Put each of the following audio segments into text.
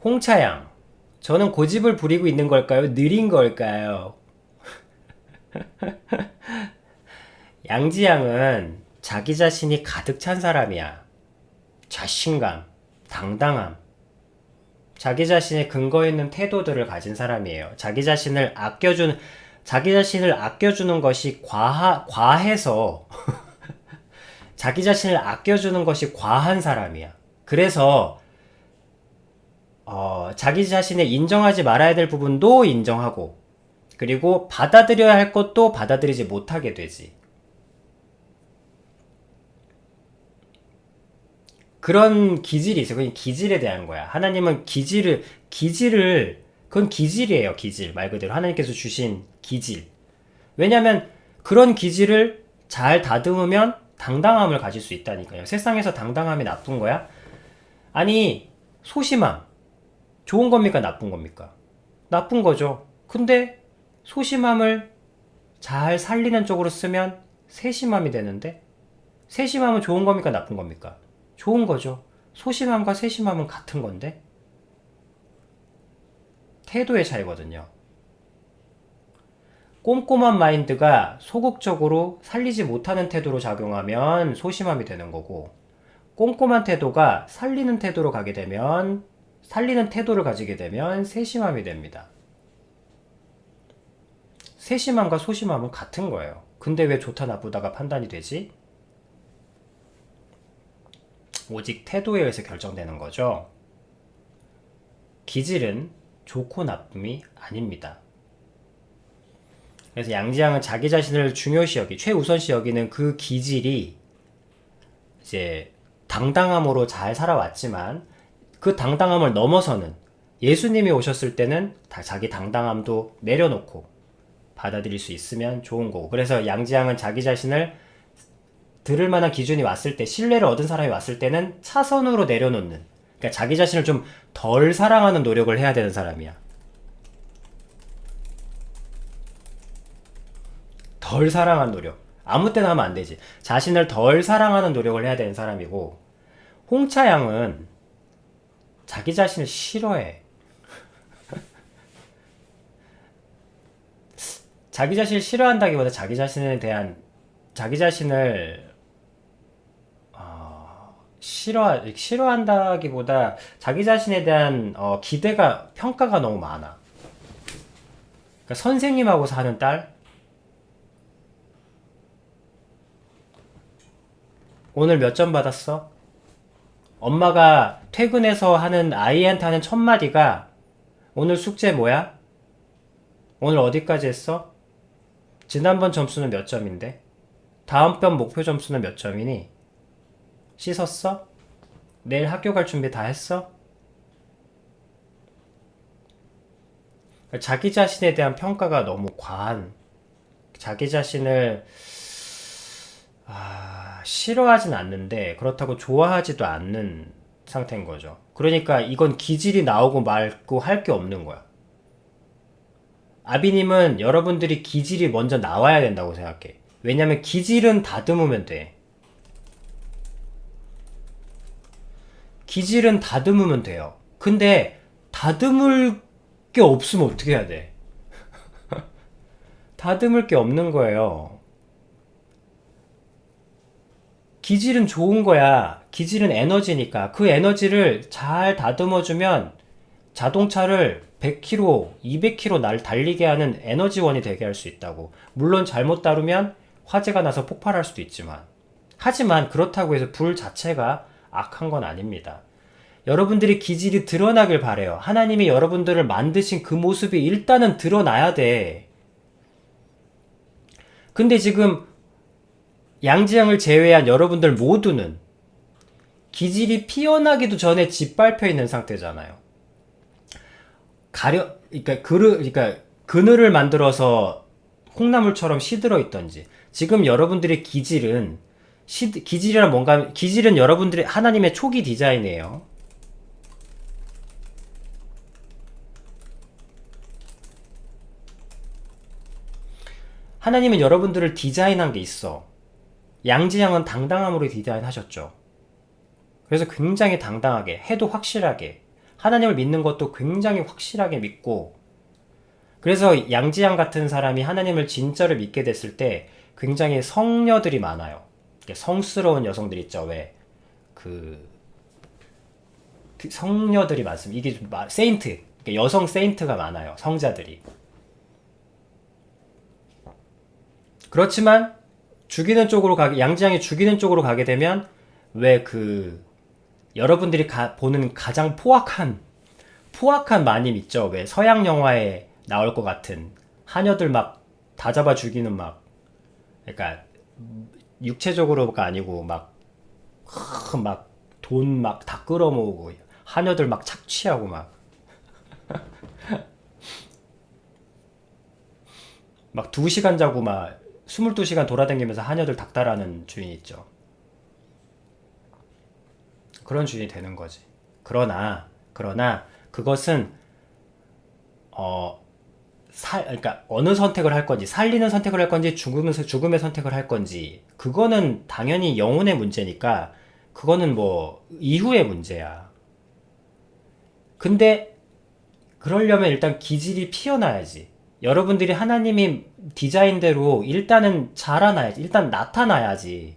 홍차양, 저는 고집을 부리고 있는 걸까요? 느린 걸까요? 양지양은 자기 자신이 가득 찬 사람이야. 자신감, 당당함, 자기 자신의 근거 있는 태도들을 가진 사람이에요. 자기 자신을 아껴주는 것이 과해서, 자기 자신을 아껴주는 것이 과한 사람이야. 그래서, 자기 자신을 인정하지 말아야 될 부분도 인정하고, 그리고 받아들여야 할 것도 받아들이지 못하게 되지. 그런 기질이 있어요. 그게 기질에 대한 거야. 하나님은 그건 기질이에요. 기질. 말 그대로 하나님께서 주신 기질. 왜냐면 그런 기질을 잘 다듬으면 당당함을 가질 수 있다니까요. 세상에서 당당함이 나쁜 거야? 아니, 소심함. 좋은 겁니까? 나쁜 겁니까? 나쁜 거죠. 근데 소심함을 잘 살리는 쪽으로 쓰면 세심함이 되는데, 세심함은 좋은 겁니까? 나쁜 겁니까? 좋은 거죠. 소심함과 세심함은 같은 건데 태도의 차이거든요. 꼼꼼한 마인드가 소극적으로 살리지 못하는 태도로 작용하면 소심함이 되는 거고, 꼼꼼한 태도가 살리는 태도를 가지게 되면 세심함이 됩니다. 세심함과 소심함은 같은 거예요. 근데 왜 좋다 나쁘다가 판단이 되지? 오직 태도에 의해서 결정되는 거죠. 기질은 좋고 나쁨이 아닙니다. 그래서 양지양은 자기 자신을 최우선시 여기는 그 기질이 이제 당당함으로 잘 살아왔지만, 그 당당함을 넘어서는 예수님이 오셨을 때는 자기 당당함도 내려놓고 받아들일 수 있으면 좋은 거고, 그래서 양지양은 자기 자신을 들을 만한 기준이 왔을 때, 신뢰를 얻은 사람이 왔을 때는 차선으로 내려놓는, 그러니까 자기 자신을 좀 덜 사랑하는 노력을 해야 되는 사람이야. 덜 사랑하는 노력. 아무 때나 하면 안 되지. 자신을 덜 사랑하는 노력을 해야 되는 사람이고, 홍차양은 자기 자신을 싫어해. 자기 자신을 싫어한다기보다 자기 자신을 싫어한다기보다 자기 자신에 대한 평가가 너무 많아. 그러니까 선생님하고 사는 딸, 오늘 몇 점 받았어? 엄마가 퇴근해서 하는 아이한테 하는 첫 마디가 오늘 숙제 뭐야? 오늘 어디까지 했어? 지난번 점수는 몇 점인데? 다음번 목표 점수는 몇 점이니? 씻었어? 내일 학교 갈 준비 다 했어? 자기 자신에 대한 평가가 너무 과한, 자기 자신을 싫어하진 않는데 그렇다고 좋아하지도 않는 상태인 거죠. 그러니까 이건 기질이 나오고 말고 할 게 없는 거야. 아비님은 여러분들이 기질이 먼저 나와야 된다고 생각해. 왜냐면 기질은 다듬으면 돼. 기질은 다듬으면 돼요. 근데 다듬을 게 없으면 어떻게 해야 돼? 다듬을 게 없는 거예요. 기질은 좋은 거야. 기질은 에너지니까. 그 에너지를 잘 다듬어주면 자동차를 100km, 200km 달리게 하는 에너지원이 되게 할 수 있다고. 물론 잘못 다루면 화재가 나서 폭발할 수도 있지만. 하지만 그렇다고 해서 불 자체가 악한 건 아닙니다. 여러분들이 기질이 드러나길 바래요. 하나님이 여러분들을 만드신 그 모습이 일단은 드러나야 돼. 근데 지금 양지양을 제외한 여러분들 모두는 기질이 피어나기도 전에 짓밟혀 있는 상태잖아요. 그러니까 그늘을 만들어서 콩나물처럼 시들어 있던지, 지금 여러분들의 기질은 여러분들의 하나님의 초기 디자인이에요. 하나님은 여러분들을 디자인한 게 있어. 양지양은 당당함으로 디자인하셨죠. 그래서 굉장히 당당하게, 해도 확실하게, 하나님을 믿는 것도 굉장히 확실하게 믿고, 그래서 양지양 같은 사람이 하나님을 진짜로 믿게 됐을 때 굉장히 성녀들이 많아요. 성스러운 여성들 있죠. 왜? 그 성녀들이 많습니다. 이게 세인트, 여성 세인트가 많아요. 성자들이. 그렇지만 죽이는 쪽으로 양지양이 죽이는 쪽으로 가게 되면 왜 여러분들이 보는 가장 포악한 마님 있죠. 왜 서양 영화에 나올 것 같은 하녀들 막 다 잡아 죽이는 그러니까 육체적으로가 아니고 돈 다 끌어모으고 하녀들 막 착취하고 막 2시간 자고 22시간 돌아다니면서 하녀들 닥달하는 주인 있죠. 그런 주인이 되는 거지. 그러나 그것은 그러니까 어느 선택을 할 건지, 살리는 선택을 할 건지, 죽음의 선택을 할 건지, 그거는 당연히 영혼의 문제니까 그거는 이후의 문제야. 근데 그러려면 일단 기질이 피어나야지. 여러분들이 하나님이 디자인대로 일단은 자라나야지. 일단 나타나야지.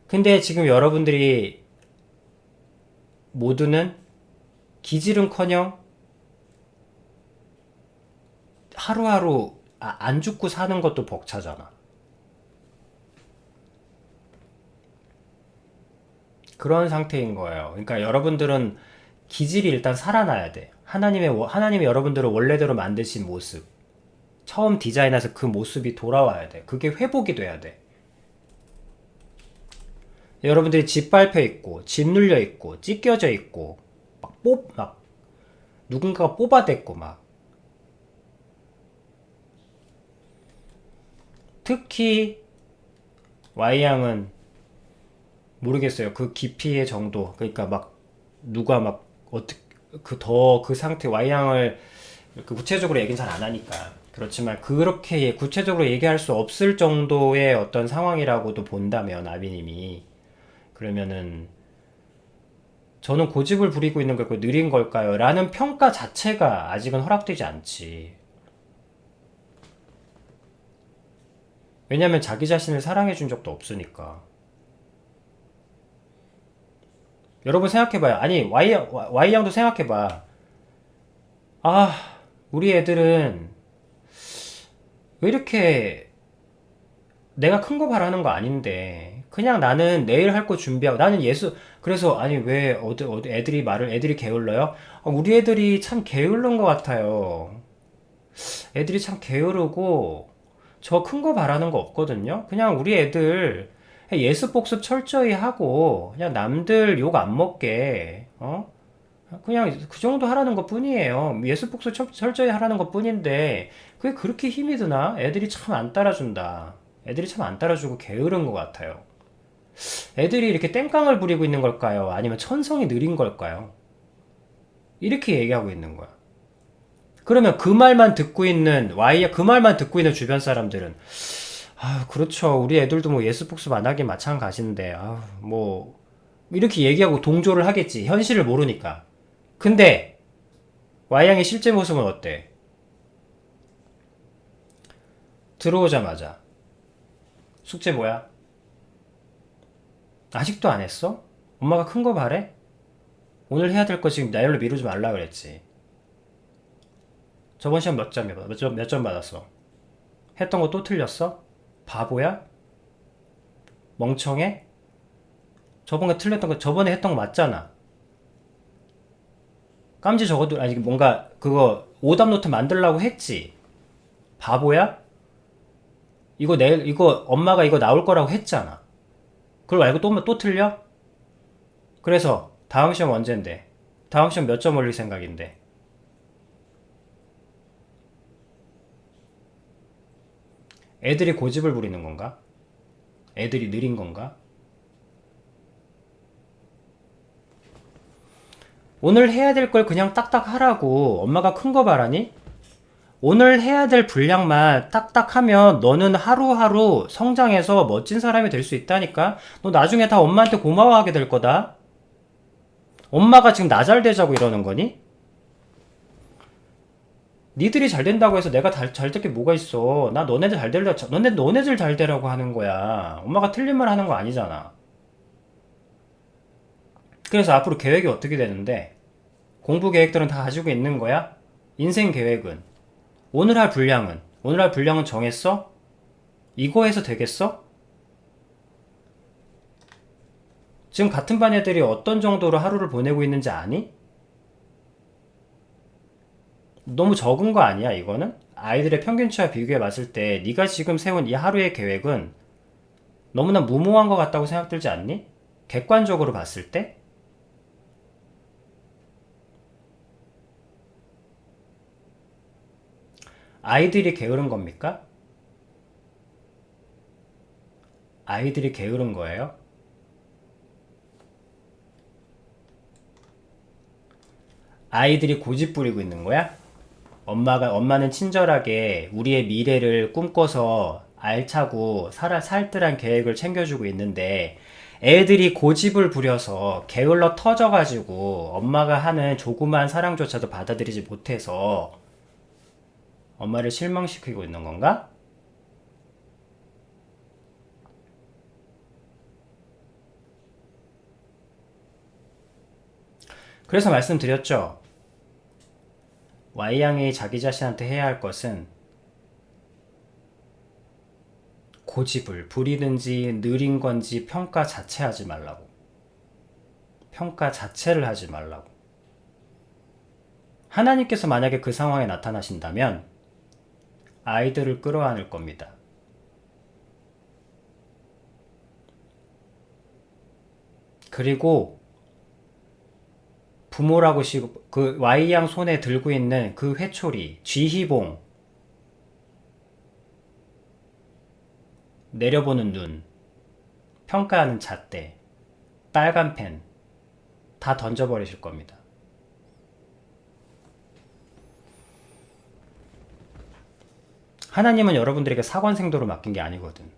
근데 지금 여러분들이 모두는 기질은커녕 하루하루 안 죽고 사는 것도 벅차잖아. 그런 상태인 거예요. 그러니까 여러분들은 기질이 일단 살아나야 돼. 하나님이 여러분들을 원래대로 만드신 모습, 처음 디자인해서 그 모습이 돌아와야 돼. 그게 회복이 돼야 돼. 여러분들이 짓밟혀 있고, 짓눌려 있고, 찢겨져 있고, 누군가가 뽑아댔고, 특히, Y양은, 모르겠어요. 그 깊이의 정도. 그러니까 누가 어떻게, 그 상태, Y양을 구체적으로 얘기는 잘 안 하니까. 그렇지만, 그렇게 구체적으로 얘기할 수 없을 정도의 어떤 상황이라고도 본다면, 아비님이. 그러면은 저는 고집을 부리고 있는 걸까요? 느린 걸까요? 라는 평가 자체가 아직은 허락되지 않지. 왜냐면 자기 자신을 사랑해 준 적도 없으니까. 여러분 생각해봐요. 아니 Y양도 생각해봐. 우리 애들은 왜 이렇게 내가 큰 거 바라는 거 아닌데 그냥 나는 내일 할 거 준비하고 나는 그래서 아니 왜 애들이 게을러요? 우리 애들이 참 게으른 것 같아요. 애들이 참 게으르고 저 큰 거 바라는 거 없거든요. 그냥 우리 애들 예습 복습 철저히 하고 그냥 남들 욕 안 먹게 그냥 그 정도 하라는 것 뿐이에요. 예습 복습 철저히 하라는 것 뿐인데 그게 그렇게 힘이 드나? 애들이 참 안 따라준다. 애들이 참 안 따라주고 게으른 것 같아요. 애들이 이렇게 땡깡을 부리고 있는 걸까요? 아니면 천성이 느린 걸까요? 이렇게 얘기하고 있는 거야. 그러면 그 말만 듣고 있는 주변 사람들은 그렇죠. 우리 애들도 예습 복습 안 하긴 마찬가지인데 이렇게 얘기하고 동조를 하겠지. 현실을 모르니까. 근데 Y양의 실제 모습은 어때? 들어오자마자 숙제 뭐야? 아직도 안 했어? 엄마가 큰 거 바래? 오늘 해야 될 거 지금 나열로 미루지 말라 그랬지. 저번 시험 몇 점 받았어? 했던 거 또 틀렸어? 바보야? 멍청해? 저번에 했던 거 맞잖아. 깜지 적어도, 뭔가, 오답 노트 만들라고 했지. 바보야? 이거 엄마가 이거 나올 거라고 했잖아. 그걸 말고 또 틀려? 그래서, 다음 시험 언젠데? 다음 시험 몇 점 올릴 생각인데? 애들이 고집을 부리는 건가? 애들이 느린 건가? 오늘 해야 될 걸 그냥 딱딱 하라고 엄마가 큰 거 바라니? 오늘 해야 될 분량만 딱딱 하면 너는 하루하루 성장해서 멋진 사람이 될 수 있다니까? 너 나중에 다 엄마한테 고마워하게 될 거다? 엄마가 지금 나 잘 되자고 이러는 거니? 니들이 잘 된다고 해서 내가 잘 될 게 뭐가 있어. 나 너네들 잘 되려, 너네들 잘 되라고 하는 거야. 엄마가 틀린 말 하는 거 아니잖아. 그래서 앞으로 계획이 어떻게 되는데? 공부 계획들은 다 가지고 있는 거야? 인생 계획은? 오늘 할 분량은 정했어? 이거 해서 되겠어? 지금 같은 반 애들이 어떤 정도로 하루를 보내고 있는지 아니? 너무 적은 거 아니야, 이거는? 아이들의 평균치와 비교해 봤을 때 네가 지금 세운 이 하루의 계획은 너무나 무모한 것 같다고 생각들지 않니? 객관적으로 봤을 때? 아이들이 게으른 겁니까? 아이들이 게으른 거예요? 아이들이 고집 부리고 있는 거야? 엄마는 친절하게 우리의 미래를 꿈꿔서 알차고 살뜰한 계획을 챙겨주고 있는데 애들이 고집을 부려서 게을러 터져가지고 엄마가 하는 조그만 사랑조차도 받아들이지 못해서 엄마를 실망시키고 있는 건가? 그래서 말씀드렸죠. Y양이 자기 자신한테 해야 할 것은 고집을 부리든지 느린 건지 평가 자체 하지 말라고. 평가 자체를 하지 말라고. 하나님께서 만약에 그 상황에 나타나신다면 아이들을 끌어안을 겁니다. 그리고 부모라고 그 Y양 손에 들고 있는 그 회초리, 쥐희봉, 내려보는 눈, 평가하는 잣대, 빨간 펜, 다 던져버리실 겁니다. 하나님은 여러분들에게 사관생도를 맡긴 게 아니거든.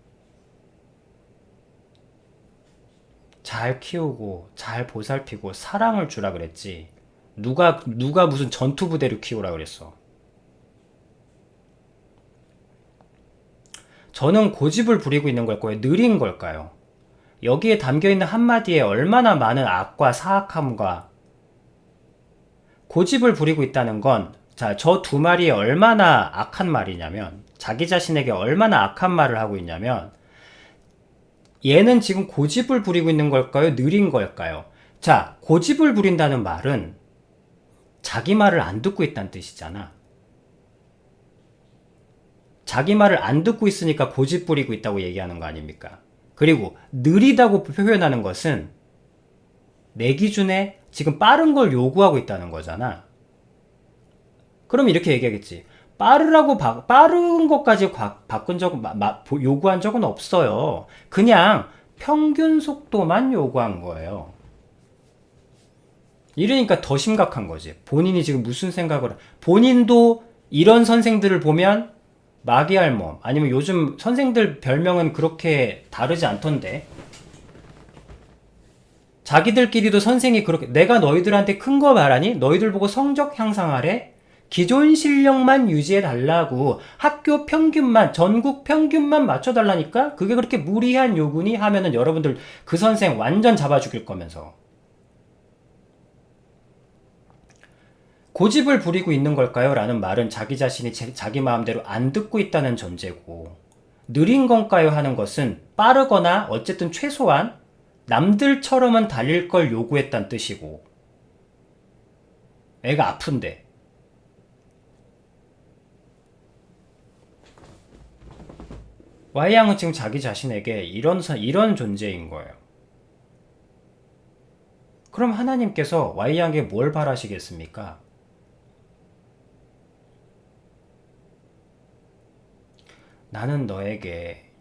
잘 키우고, 잘 보살피고, 사랑을 주라 그랬지. 누가 무슨 전투부대를 키우라 그랬어. 저는 고집을 부리고 있는 걸까요? 느린 걸까요? 여기에 담겨있는 한마디에 얼마나 많은 악과 사악함과 고집을 부리고 있다는 건, 자, 저 두 말이 얼마나 악한 말이냐면, 자기 자신에게 얼마나 악한 말을 하고 있냐면, 얘는 지금 고집을 부리고 있는 걸까요? 느린 걸까요? 자, 고집을 부린다는 말은 자기 말을 안 듣고 있다는 뜻이잖아. 자기 말을 안 듣고 있으니까 고집 부리고 있다고 얘기하는 거 아닙니까? 그리고 느리다고 표현하는 것은 내 기준에 지금 빠른 걸 요구하고 있다는 거잖아. 그럼 이렇게 얘기하겠지. 빠른 것까지 요구한 적은 없어요. 그냥 평균 속도만 요구한 거예요. 이러니까 더 심각한 거지. 본인이 지금 무슨 생각을, 본인도 이런 선생들을 보면 마귀알몸, 아니면 요즘 선생들 별명은 그렇게 다르지 않던데. 자기들끼리도 선생이 그렇게, 내가 너희들한테 큰 거 말하니? 너희들 보고 성적 향상하래? 기존 실력만 유지해 달라고, 학교 평균만, 전국 평균만 맞춰달라니까? 그게 그렇게 무리한 요구니? 하면은 여러분들 그 선생 완전 잡아 죽일 거면서. 고집을 부리고 있는 걸까요? 라는 말은 자기 자신이 자기 마음대로 안 듣고 있다는 전제고, 느린 건가요? 하는 것은 빠르거나 어쨌든 최소한 남들처럼은 달릴 걸 요구했다는 뜻이고, 애가 아픈데. Y양은 지금 자기 자신에게 이런 존재인 거예요. 그럼 하나님께서 Y양에게 뭘 바라시겠습니까? 나는 너에게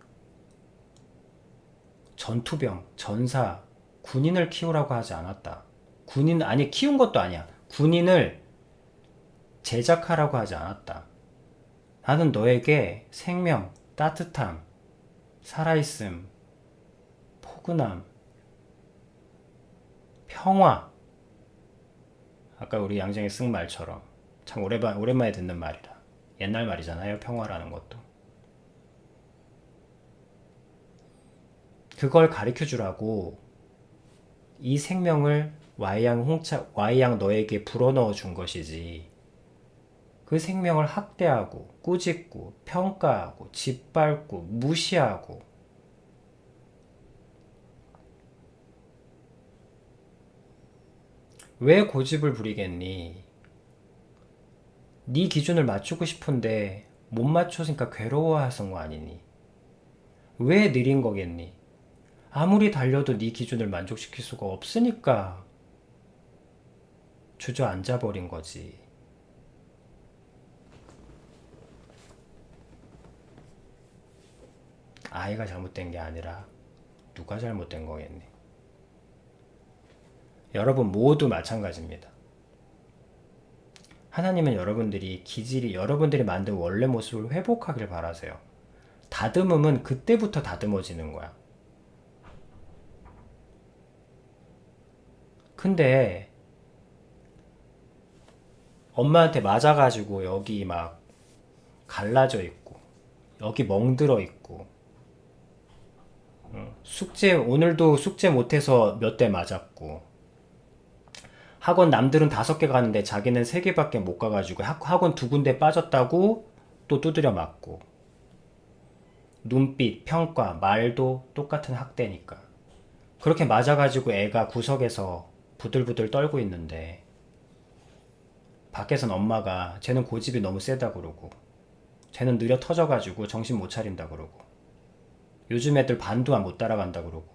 전투병, 전사, 군인을 키우라고 하지 않았다. 키운 것도 아니야. 군인을 제작하라고 하지 않았다. 나는 너에게 생명, 따뜻함, 살아있음, 포근함, 평화, 아까 우리 양정이 쓴 말처럼 참 오랜만에 듣는 말이라. 옛날 말이잖아요. 평화라는 것도. 그걸 가르쳐 주라고 이 생명을 Y양 너에게 불어넣어 준 것이지. 그 생명을 학대하고 꾸짖고 평가하고 짓밟고 무시하고 왜 고집을 부리겠니? 네 기준을 맞추고 싶은데 못 맞춰서니까 괴로워하는 거 아니니? 왜 느린 거겠니? 아무리 달려도 네 기준을 만족시킬 수가 없으니까 주저앉아 버린 거지. 아이가 잘못된 게 아니라 누가 잘못된 거겠니? 여러분 모두 마찬가지입니다. 하나님은 여러분들이 만든 원래 모습을 회복하길 바라세요. 다듬음은 그때부터 다듬어지는 거야. 근데 엄마한테 맞아가지고 여기 막 갈라져 있고 여기 멍들어 있고 오늘도 숙제 못해서 몇 대 맞았고 학원 남들은 5개 가는데 자기는 3개밖에 못 가가지고 학원 2군데 빠졌다고 또 두드려 맞고 눈빛, 평가, 말도 똑같은 학대니까 그렇게 맞아가지고 애가 구석에서 부들부들 떨고 있는데 밖에선 엄마가 쟤는 고집이 너무 세다 그러고 쟤는 느려 터져가지고 정신 못 차린다 그러고 요즘 애들 반도 못 따라간다 그러고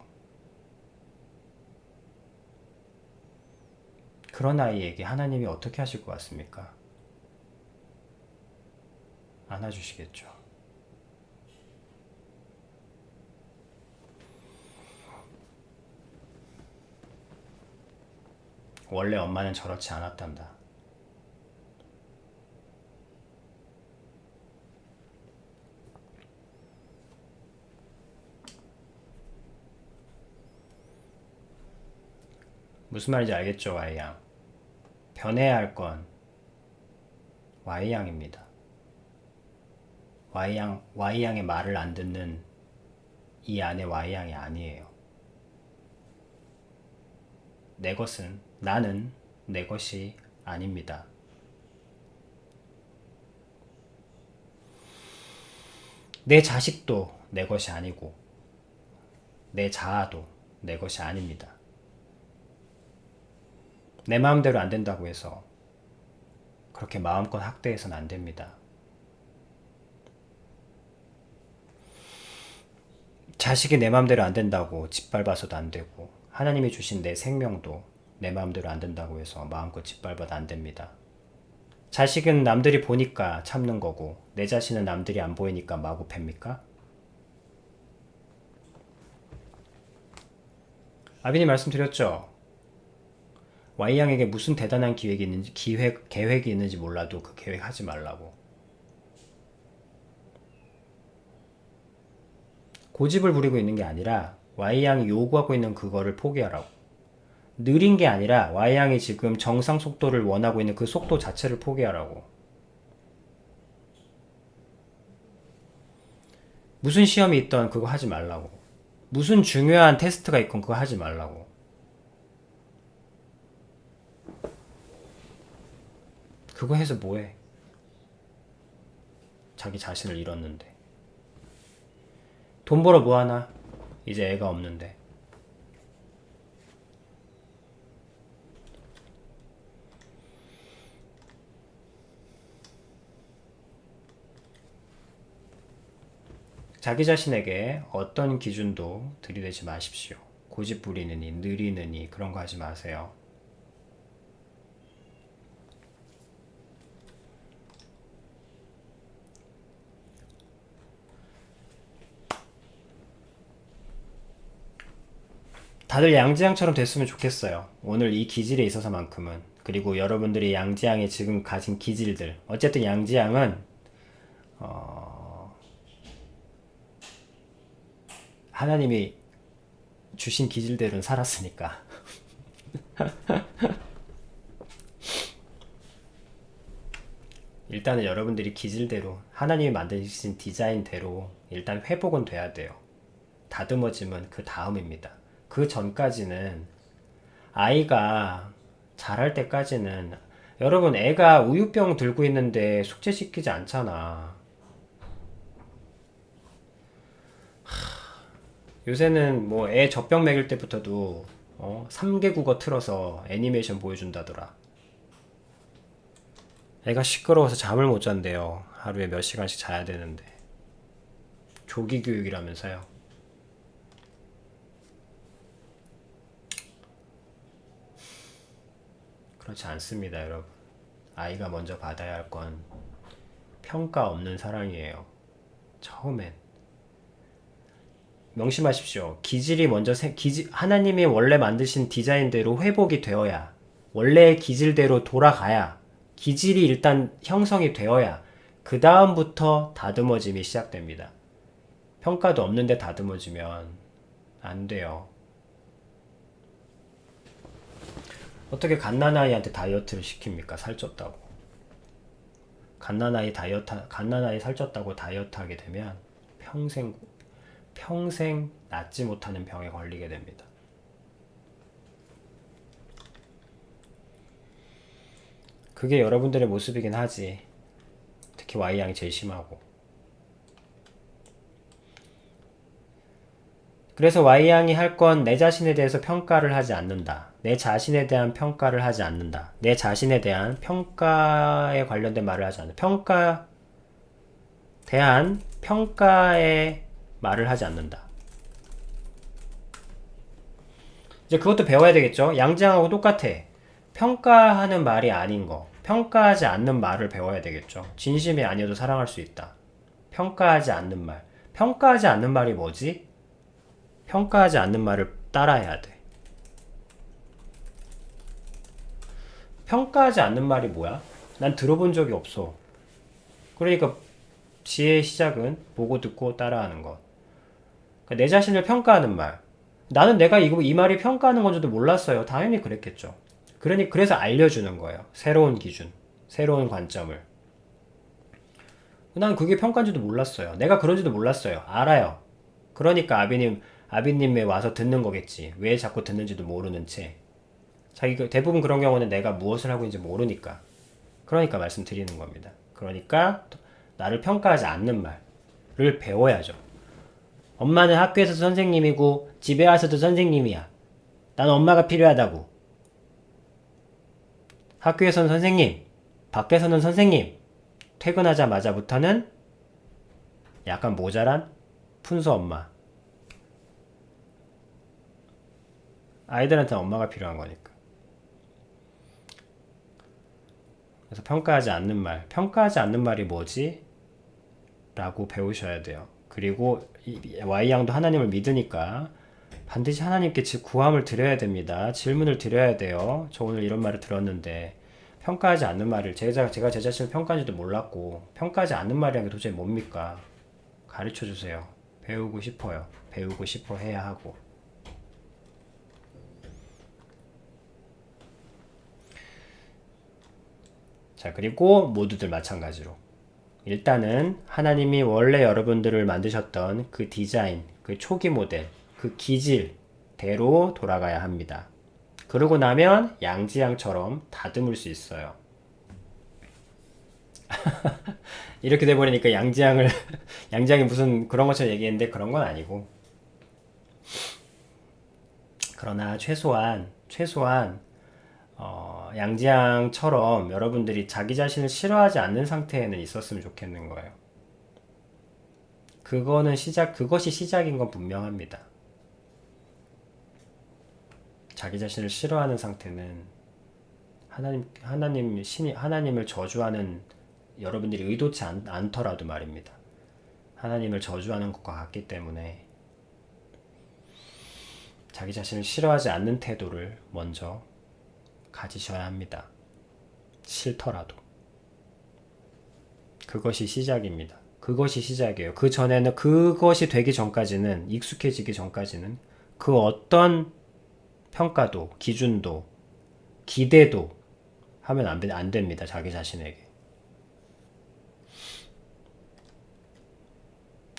그런 아이에게 하나님이 어떻게 하실 것 같습니까? 안아주시겠죠. 원래 엄마는 저렇지 않았단다. 무슨 말인지 알겠죠, Y양? 변해야 할 건 Y양입니다. Y양의 말을 안 듣는 이 안에 Y양이 아니에요. 나는 내 것이 아닙니다. 내 자식도 내 것이 아니고 내 자아도 내 것이 아닙니다. 내 마음대로 안 된다고 해서 그렇게 마음껏 학대해서는 안 됩니다. 자식이 내 마음대로 안 된다고 짓밟아서도 안 되고 하나님이 주신 내 생명도 내 마음대로 안 된다고 해서 마음껏 짓밟아도 안 됩니다. 자식은 남들이 보니까 참는 거고 내 자신은 남들이 안 보이니까 마구 팹니까? 아비님 말씀드렸죠? Y양에게 무슨 대단한 계획이 있는지 몰라도 그 계획 하지 말라고. 고집을 부리고 있는 게 아니라 Y양이 요구하고 있는 그거를 포기하라고. 느린 게 아니라 Y양이 지금 정상 속도를 원하고 있는 그 속도 자체를 포기하라고. 무슨 시험이 있던 그거 하지 말라고. 무슨 중요한 테스트가 있건 그거 하지 말라고. 그거 해서 뭐해? 자기 자신을 잃었는데. 돈 벌어 뭐하나? 이제 애가 없는데. 자기 자신에게 어떤 기준도 들이대지 마십시오. 고집 부리느니 느리느니 그런 거 하지 마세요. 다들 양지양처럼 됐으면 좋겠어요. 오늘 이 기질에 있어서만큼은. 그리고 여러분들이 양지양이 지금 가진 기질들. 어쨌든 양지양은 하나님이 주신 기질들은 살았으니까. 일단은 여러분들이 기질대로 하나님이 만드신 디자인대로 일단 회복은 돼야 돼요. 다듬어지면 그 다음입니다. 그 전까지는 아이가 자랄 때까지는 여러분 애가 우유병 들고 있는데 숙제시키지 않잖아. 요새는 뭐 애 젖병 먹일 때부터도 3개 국어 틀어서 애니메이션 보여준다더라. 애가 시끄러워서 잠을 못 잔대요. 하루에 몇 시간씩 자야 되는데. 조기 교육이라면서요. 그렇지 않습니다, 여러분. 아이가 먼저 받아야 할 건 평가 없는 사랑이에요. 처음엔. 명심하십시오. 기질이 먼저 하나님이 원래 만드신 디자인대로 회복이 되어야, 원래의 기질대로 돌아가야, 기질이 일단 형성이 되어야 그 다음부터 다듬어짐이 시작됩니다. 평가도 없는데 다듬어지면 안 돼요. 어떻게 갓난아이한테 다이어트를 시킵니까? 살쪘다고. 갓난아이 살쪘다고 다이어트 하게 되면 평생 낫지 못하는 병에 걸리게 됩니다. 그게 여러분들의 모습이긴 하지. 특히 Y양이 제일 심하고. 그래서 Y양이 할 건 내 자신에 대해서 평가를 하지 않는다. 내 자신에 대한 평가를 하지 않는다. 내 자신에 대한 평가에 관련된 말을 하지 않는다. 평가에 말을 하지 않는다. 이제 그것도 배워야 되겠죠? 양지양하고 똑같아. 평가하는 말이 아닌 거. 평가하지 않는 말을 배워야 되겠죠. 진심이 아니어도 사랑할 수 있다. 평가하지 않는 말. 평가하지 않는 말이 뭐지? 평가하지 않는 말을 따라해야 돼. 평가하지 않는 말이 뭐야? 난 들어본 적이 없어. 그러니까 지혜의 시작은 보고 듣고 따라하는 것. 그러니까 내 자신을 평가하는 말. 나는 내가 이 말이 평가하는 건지도 몰랐어요. 당연히 그랬겠죠. 그래서 알려주는 거예요. 새로운 기준, 새로운 관점을. 난 그게 평가인지도 몰랐어요. 내가 그런지도 몰랐어요. 알아요. 그러니까 아비님에 와서 듣는 거겠지. 왜 자꾸 듣는지도 모르는 채. 대부분 그런 경우는 내가 무엇을 하고 있는지 모르니까. 그러니까 말씀드리는 겁니다. 그러니까 나를 평가하지 않는 말을 배워야죠. 엄마는 학교에서도 선생님이고 집에 와서도 선생님이야. 난 엄마가 필요하다고. 학교에서는 선생님, 밖에서는 선생님. 퇴근하자마자부터는 약간 모자란 푼수 엄마. 아이들한테는 엄마가 필요한 거니까. 그래서 평가하지 않는 말이 뭐지? 라고 배우셔야 돼요. 그리고 Y양도 하나님을 믿으니까 반드시 하나님께 구함을 드려야 됩니다. 질문을 드려야 돼요. 저 오늘 이런 말을 들었는데 평가하지 않는 말을 제가 제 자신을 평가하지도 몰랐고 평가하지 않는 말이란 게 도대체 뭡니까? 가르쳐 주세요. 배우고 싶어요. 배우고 싶어 해야 하고. 자, 그리고 모두들 마찬가지로 일단은 하나님이 원래 여러분들을 만드셨던 그 디자인, 그 초기 모델, 그 기질대로 돌아가야 합니다. 그러고 나면 양지양처럼 다듬을 수 있어요. 이렇게 돼버리니까 양지양이 무슨 그런 것처럼 얘기했는데 그런 건 아니고. 그러나 최소한 양지양처럼 여러분들이 자기 자신을 싫어하지 않는 상태에는 있었으면 좋겠는 거예요. 그것이 시작인 건 분명합니다. 자기 자신을 싫어하는 상태는 하나님을 저주하는 여러분들이 의도치 않더라도 말입니다. 하나님을 저주하는 것과 같기 때문에 자기 자신을 싫어하지 않는 태도를 먼저 가지셔야 합니다. 싫더라도. 그것이 시작입니다. 그것이 시작이에요. 그 전에는 그것이 되기 전까지는, 익숙해지기 전까지는 그 어떤 평가도, 기준도, 기대도 하면 안 됩니다. 자기 자신에게.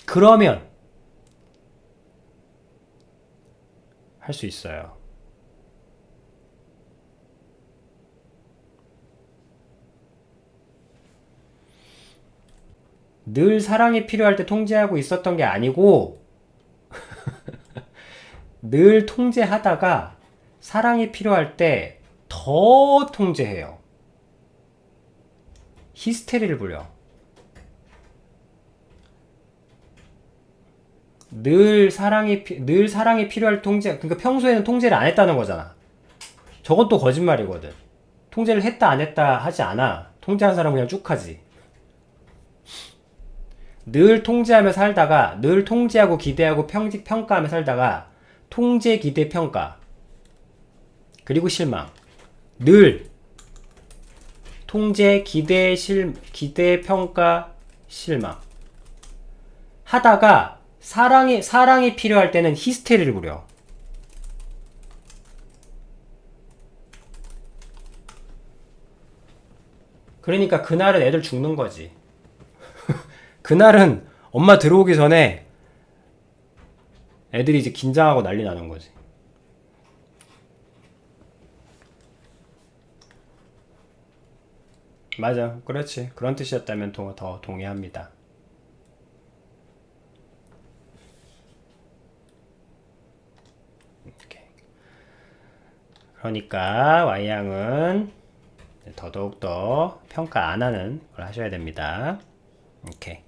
그러면 할 수 있어요. 늘 사랑이 필요할 때 통제하고 있었던 게 아니고 늘 통제하다가 사랑이 필요할 때 더 통제해요. 히스테리를 부려. 늘 사랑이 필요할 통제. 그러니까 평소에는 통제를 안 했다는 거잖아. 저건 또 거짓말이거든. 통제를 했다 안 했다 하지 않아. 통제한 사람은 그냥 쭉 하지. 늘 통제하며 살다가 늘 통제하고 기대하고 평가하며 살다가 통제 기대 평가 그리고 실망. 늘 통제 기대 평가 실망 하다가 사랑이 필요할 때는 히스테리를 부려. 그러니까 그날은 애들 죽는 거지. 그날은 엄마 들어오기 전에 애들이 이제 긴장하고 난리 나는 거지. 맞아. 그렇지. 그런 뜻이었다면 더 동의합니다. 이렇게. 그러니까 Y양은 더더욱 더 평가 안 하는 걸 하셔야 됩니다. 오케이.